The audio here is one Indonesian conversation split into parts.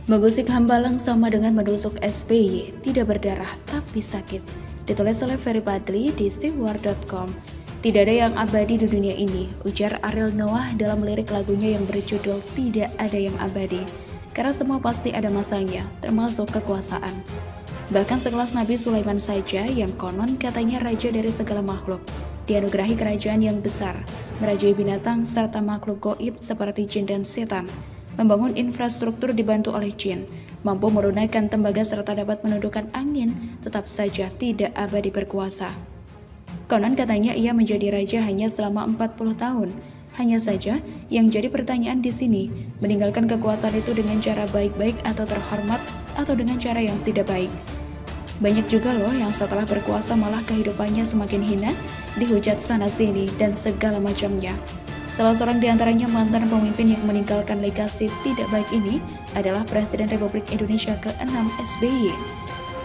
Mengusik Hambalang sama dengan menusuk SBY, tidak berdarah tapi sakit. Ditulis oleh Ferry Padli di steward.com. Tidak ada yang abadi di dunia ini, ujar Ariel Noah dalam lirik lagunya yang berjudul Tidak Ada Yang Abadi. Karena semua pasti ada masanya, termasuk kekuasaan. Bahkan sekelas Nabi Sulaiman saja yang konon katanya raja dari segala makhluk, dianugerahi kerajaan yang besar, merajai binatang serta makhluk gaib seperti jin dan setan. Membangun infrastruktur dibantu oleh jin, mampu menunaikan tembaga serta dapat menundukkan angin, tetap saja tidak abadi berkuasa. Konon katanya ia menjadi raja hanya selama 40 tahun. Hanya saja, yang jadi pertanyaan di sini, meninggalkan kekuasaan itu dengan cara baik-baik atau terhormat, atau dengan cara yang tidak baik. Banyak juga loh yang setelah berkuasa malah kehidupannya semakin hina, dihujat sana-sini, dan segala macamnya. Salah seorang diantaranya mantan pemimpin yang meninggalkan legasi tidak baik ini adalah Presiden Republik Indonesia ke-6 SBY.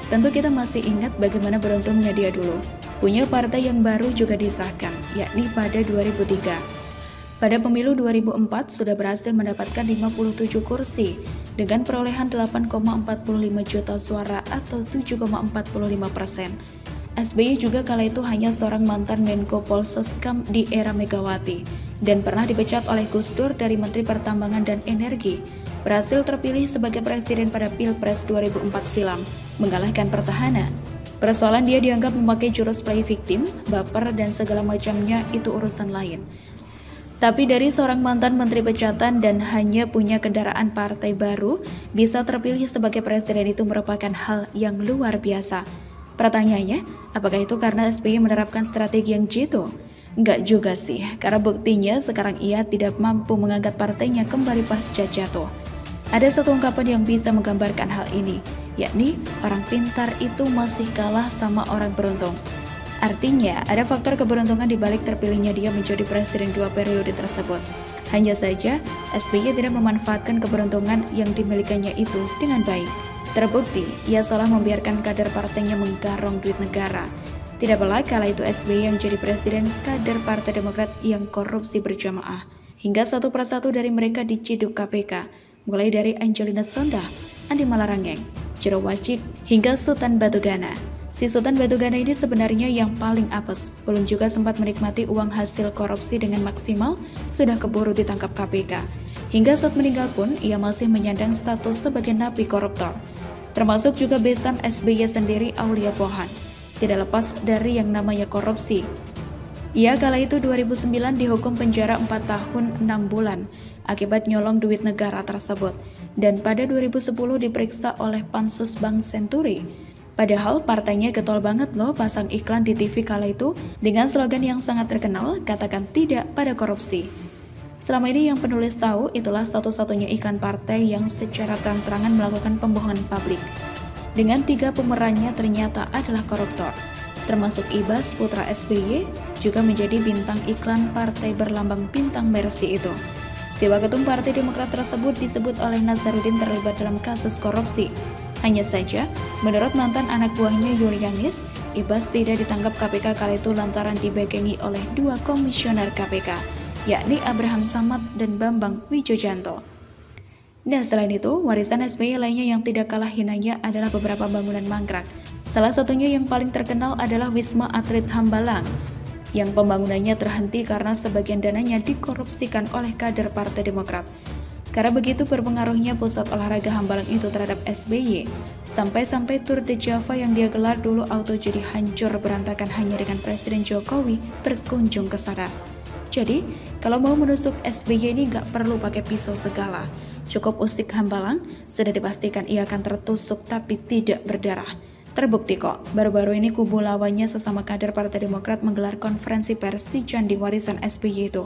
Tentu kita masih ingat bagaimana beruntungnya dia dulu. Punya partai yang baru juga disahkan, yakni pada 2003. Pada pemilu 2004 sudah berhasil mendapatkan 57 kursi dengan perolehan 8,45 juta suara atau 7,45%. SBY juga kala itu hanya seorang mantan Menko Polsuskam di era Megawati dan pernah dipecat oleh Gus Dur dari Menteri Pertambangan dan Energi. Berhasil terpilih sebagai presiden pada Pilpres 2004 silam, mengalahkan petahana. Persoalan dia dianggap memakai jurus play victim, baper dan segala macamnya itu urusan lain. Tapi dari seorang mantan menteri pecatan dan hanya punya kendaraan partai baru, bisa terpilih sebagai presiden itu merupakan hal yang luar biasa. Pertanyaannya, apakah itu karena SBY menerapkan strategi yang jitu? Enggak juga sih, karena buktinya sekarang ia tidak mampu mengangkat partainya kembali pasca jatuh. Ada satu ungkapan yang bisa menggambarkan hal ini, yakni orang pintar itu masih kalah sama orang beruntung. Artinya, ada faktor keberuntungan di balik terpilihnya dia menjadi presiden 2 periode tersebut. Hanya saja, SBY tidak memanfaatkan keberuntungan yang dimilikannya itu dengan baik. Terbukti, ia salah membiarkan kader partainya menggarong duit negara. Tidak pelak kala itu SBY yang jadi presiden kader Partai Demokrat yang korupsi berjamaah. Hingga satu persatu dari mereka diciduk KPK, mulai dari Angelina Sondakh, Andi Malarangeng, Jero Wacik, hingga Sultan Batugana. Si Sultan Batugana ini sebenarnya yang paling apes, belum juga sempat menikmati uang hasil korupsi dengan maksimal, sudah keburu ditangkap KPK. Hingga saat meninggal pun, ia masih menyandang status sebagai napi koruptor. Termasuk juga besan SBY sendiri Aulia Pohan, tidak lepas dari yang namanya korupsi. Ia kala itu 2009 dihukum penjara 4 tahun 6 bulan akibat nyolong duit negara tersebut, dan pada 2010 diperiksa oleh Pansus Bank Senturi. Padahal partainya getol banget loh pasang iklan di TV kala itu dengan slogan yang sangat terkenal, katakan tidak pada korupsi. Selama ini yang penulis tahu itulah satu-satunya iklan partai yang secara terang-terangan melakukan pembohongan publik. Dengan 3 pemerannya ternyata adalah koruptor. Termasuk Ibas putra SBY juga menjadi bintang iklan partai berlambang bintang Mercy itu. Si waketum Partai Demokrat tersebut disebut oleh Nazarudin terlibat dalam kasus korupsi. Hanya saja, menurut mantan anak buahnya Yulianis, Ibas tidak ditangkap KPK kala itu lantaran dibekengi oleh 2 komisioner KPK, yakni Abraham Samad dan Bambang Wijojanto. Nah, selain itu, warisan SBY lainnya yang tidak kalah hinanya adalah beberapa bangunan mangkrak. Salah satunya yang paling terkenal adalah Wisma Atlet Hambalang, yang pembangunannya terhenti karena sebagian dananya dikorupsikan oleh kader Partai Demokrat. Karena begitu berpengaruhnya pusat olahraga Hambalang itu terhadap SBY, sampai-sampai Tour de Java yang dia gelar dulu auto jadi hancur berantakan hanya dengan Presiden Jokowi berkunjung ke sana. Jadi, kalau mau menusuk SBY ini gak perlu pakai pisau segala. Cukup usik Hambalang, sudah dipastikan ia akan tertusuk tapi tidak berdarah. Terbukti kok, baru-baru ini kubu lawannya sesama kader Partai Demokrat menggelar konferensi pers di Candi Warisan SBY itu.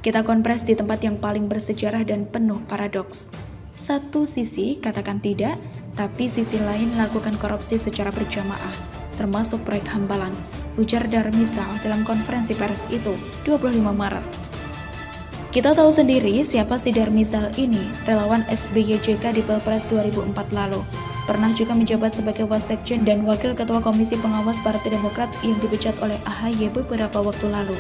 Kita konfres di tempat yang paling bersejarah dan penuh paradoks. Satu sisi katakan tidak, tapi sisi lain lakukan korupsi secara berjamaah, termasuk proyek Hambalang, ujar Darmisal dalam konferensi pers itu 25 Maret. Kita tahu sendiri siapa si Darmisal ini, relawan SBY JK di Pilpres 2004 lalu. Pernah juga menjabat sebagai Wasekjen dan Wakil Ketua Komisi Pengawas Partai Demokrat yang dipecat oleh AHY beberapa waktu lalu.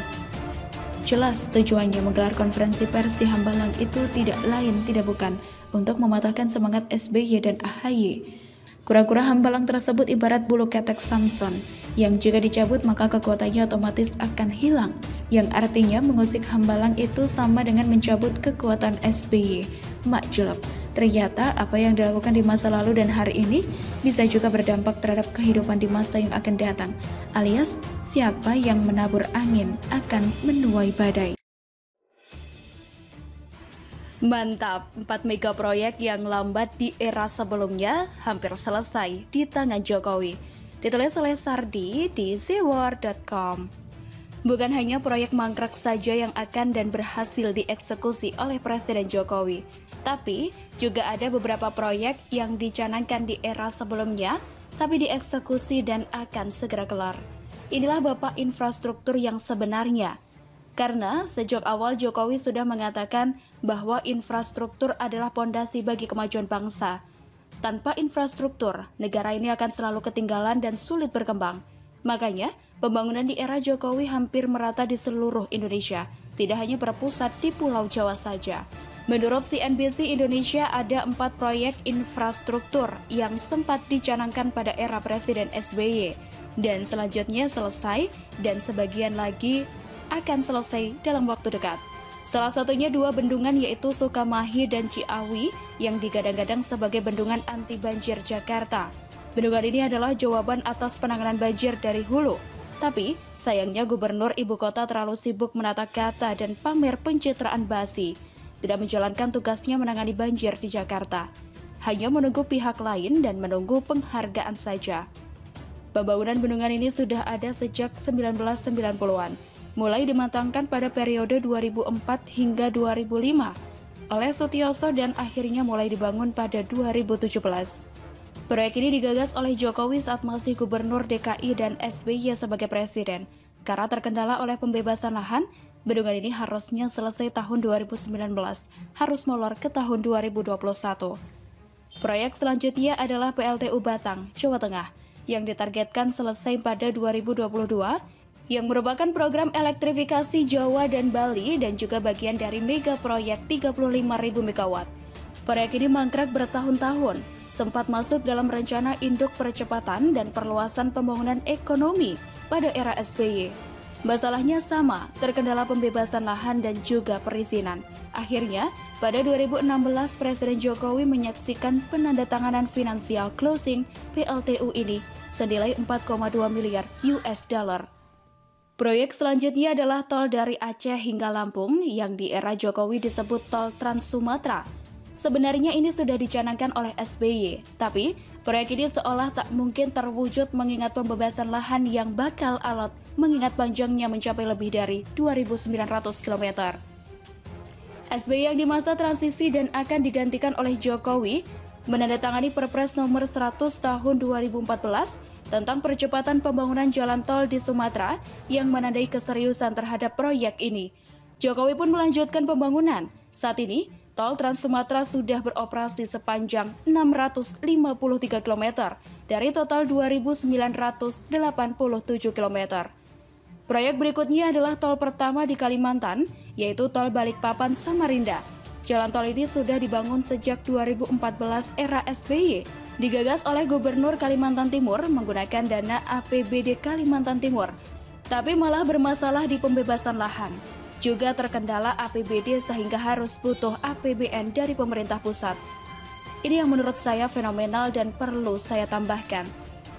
Jelas tujuannya menggelar konferensi pers di Hambalang itu tidak lain tidak bukan untuk mematahkan semangat SBY dan AHY. Kura-kura Hambalang tersebut ibarat bulu ketek Samson, yang jika dicabut maka kekuatannya otomatis akan hilang, yang artinya mengusik Hambalang itu sama dengan mencabut kekuatan SBY. Makjulab, ternyata apa yang dilakukan di masa lalu dan hari ini bisa juga berdampak terhadap kehidupan di masa yang akan datang, alias siapa yang menabur angin akan menuai badai. Mantap, 4 mega proyek yang lambat di era sebelumnya hampir selesai di tangan Jokowi. Ditulis oleh Sardi di SeaWorld.com. Bukan hanya proyek mangkrak saja yang akan dan berhasil dieksekusi oleh Presiden Jokowi, tapi juga ada beberapa proyek yang dicanangkan di era sebelumnya, tapi dieksekusi dan akan segera kelar. Inilah Bapak Infrastruktur yang sebenarnya. Karena sejak awal Jokowi sudah mengatakan bahwa infrastruktur adalah pondasi bagi kemajuan bangsa. Tanpa infrastruktur, negara ini akan selalu ketinggalan dan sulit berkembang. Makanya, pembangunan di era Jokowi hampir merata di seluruh Indonesia, tidak hanya berpusat di Pulau Jawa saja. Menurut CNBC Indonesia, ada 4 proyek infrastruktur yang sempat dicanangkan pada era Presiden SBY, dan selanjutnya selesai, dan sebagian lagi akan selesai dalam waktu dekat. Salah satunya 2 bendungan yaitu Sukamahi dan Ciawi yang digadang-gadang sebagai bendungan anti banjir Jakarta. Bendungan ini adalah jawaban atas penanganan banjir dari hulu. Tapi, sayangnya Gubernur Ibu Kota terlalu sibuk menata kata dan pamer pencitraan basi, tidak menjalankan tugasnya menangani banjir di Jakarta. Hanya menunggu pihak lain dan menunggu penghargaan saja. Pembangunan bendungan ini sudah ada sejak 1990-an. Mulai dimatangkan pada periode 2004 hingga 2005 oleh Sutioso dan akhirnya mulai dibangun pada 2017. Proyek ini digagas oleh Jokowi saat masih Gubernur DKI dan SBY sebagai Presiden. Karena terkendala oleh pembebasan lahan, bendungan ini harusnya selesai tahun 2019, harus molor ke tahun 2021. Proyek selanjutnya adalah PLTU Batang, Jawa Tengah, yang ditargetkan selesai pada 2022, yang merupakan program elektrifikasi Jawa dan Bali dan juga bagian dari mega proyek 35.000 MW. Proyek ini mangkrak bertahun-tahun, sempat masuk dalam rencana induk percepatan dan perluasan pembangunan ekonomi pada era SBY. Masalahnya sama, terkendala pembebasan lahan dan juga perizinan. Akhirnya, pada 2016 Presiden Jokowi menyaksikan penandatanganan finansial closing PLTU ini senilai 4,2 miliar US dollar. Proyek selanjutnya adalah tol dari Aceh hingga Lampung yang di era Jokowi disebut tol Trans Sumatera. Sebenarnya ini sudah dicanangkan oleh SBY, tapi proyek ini seolah tak mungkin terwujud mengingat pembebasan lahan yang bakal alot mengingat panjangnya mencapai lebih dari 2.900 km. SBY yang di masa transisi dan akan digantikan oleh Jokowi menandatangani Perpres nomor 100 tahun 2014 tentang percepatan pembangunan jalan tol di Sumatera yang menandai keseriusan terhadap proyek ini. Jokowi pun melanjutkan pembangunan. Saat ini, tol Trans Sumatera sudah beroperasi sepanjang 653 km dari total 2.987 km. Proyek berikutnya adalah tol pertama di Kalimantan, yaitu tol Balikpapan Samarinda. Jalan tol ini sudah dibangun sejak 2014 era SBY, digagas oleh Gubernur Kalimantan Timur menggunakan dana APBD Kalimantan Timur, tapi malah bermasalah di pembebasan lahan. Juga terkendala APBD sehingga harus butuh APBN dari pemerintah pusat. Ini yang menurut saya fenomenal dan perlu saya tambahkan.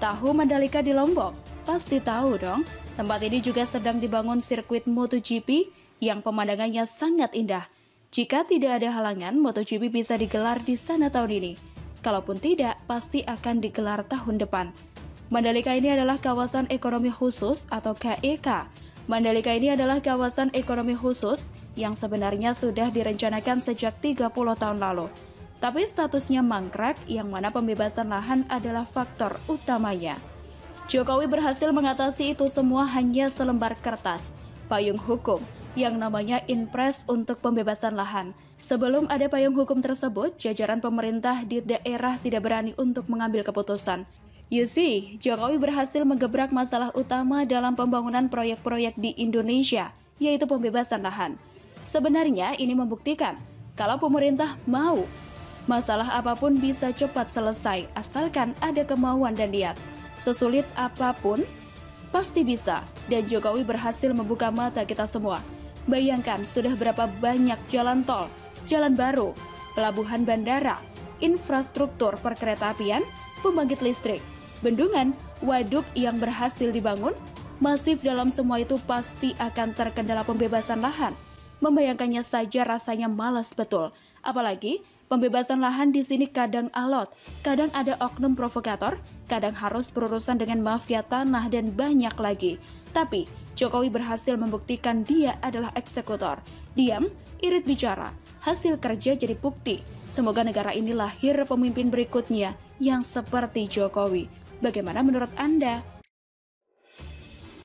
Tahu Mandalika di Lombok? Pasti tahu dong. Tempat ini juga sedang dibangun sirkuit MotoGP yang pemandangannya sangat indah. Jika tidak ada halangan, MotoGP bisa digelar di sana tahun ini. Kalaupun tidak, pasti akan digelar tahun depan. Mandalika ini adalah kawasan ekonomi khusus atau KEK. Mandalika ini adalah kawasan ekonomi khusus yang sebenarnya sudah direncanakan sejak 30 tahun lalu. Tapi statusnya mangkrak yang mana pembebasan lahan adalah faktor utamanya. Jokowi berhasil mengatasi itu semua hanya selembar kertas, payung hukum, yang namanya Inpres untuk pembebasan lahan. Sebelum ada payung hukum tersebut, jajaran pemerintah di daerah tidak berani untuk mengambil keputusan. You see, Jokowi berhasil menggebrak masalah utama dalam pembangunan proyek-proyek di Indonesia, yaitu pembebasan lahan. Sebenarnya ini membuktikan kalau pemerintah mau, masalah apapun bisa cepat selesai asalkan ada kemauan dan niat. Sesulit apapun, pasti bisa, dan Jokowi berhasil membuka mata kita semua. Bayangkan sudah berapa banyak jalan tol, jalan baru, pelabuhan bandara, infrastruktur perkeretaapian, pembangkit listrik, bendungan, waduk yang berhasil dibangun. Masif dalam semua itu pasti akan terkendala pembebasan lahan. Membayangkannya saja rasanya malas betul. Apalagi pembebasan lahan di sini kadang alot, kadang ada oknum provokator, kadang harus berurusan dengan mafia tanah dan banyak lagi. Tapi Jokowi berhasil membuktikan dia adalah eksekutor. Diam, irit bicara, hasil kerja jadi bukti. Semoga negara ini lahir pemimpin berikutnya yang seperti Jokowi. Bagaimana menurut Anda?